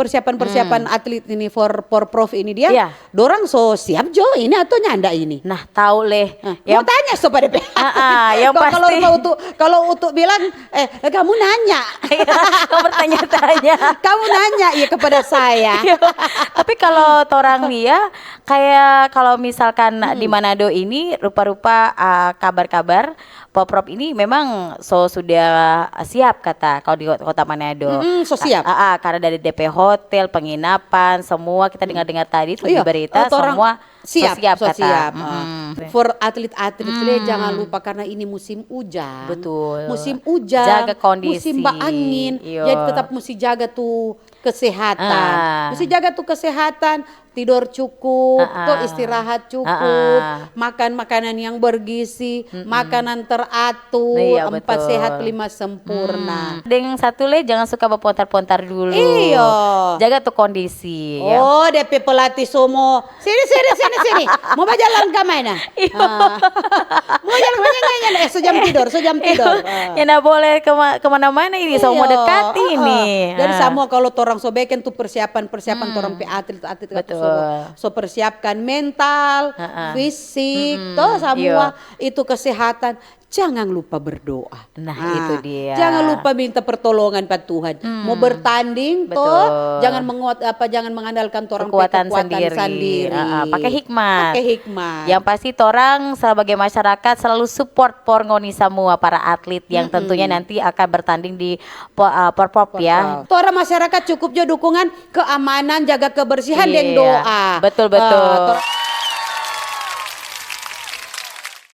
persiapan atlet ini for prof ini dia. Iya. Dorang so siap Jo ini atau nyanda ini. Nah, tahu leh. Mau tanya so pada yang pasti. Kalau untuk bilang kamu nanya. Kamu bertanya-tanya. Kamu nanya ya kepada saya. Tapi kalau torang nih ya, kayak kalau misalkan di Manado ini rupa-rupa kabar-kabar Poprov ini memang sudah siap kata kalau di kota Manado. So siap. Karena dari DP hotel, penginapan, semua kita dengar-dengar tadi tuh di berita semua siap kata. For atlet-atlet jangan lupa karena ini musim hujan. Betul. Musim hujan. Jaga kondisi. Musim angin. Jadi tetap mesti jaga tuh kesehatan. Mesti jaga tuh kesehatan. Tidur cukup, tuh istirahat cukup, makan makanan yang bergizi, makanan teratur, 4 sehat 5 sempurna. Dengan satu le jangan suka berpontar-pontar dulu. Iya. Jaga tuh kondisi. Oh, DP pelatih semua. Sini. Mau jalan ke mana? Mau jalan mana? Sejam tidur. Ya nggak boleh kemana-mana ini, semua dekati ini. Dan semua kalau orang sobeken tuh persiapan orang atlet so persiapkan mental, fisik, toh semua itu kesehatan. Jangan lupa berdoa. Nah, itu dia. Jangan lupa minta pertolongan pada Tuhan. Mau bertanding toh jangan mengandalkan kekuatan sendiri. Pakai hikmat. Hikmat. Yang pasti torang sebagai masyarakat selalu support ngoni semua para atlet yang tentunya nanti akan bertanding di Porprov ya. Torang masyarakat cukup juga dukungan keamanan, jaga kebersihan dan doa. Betul.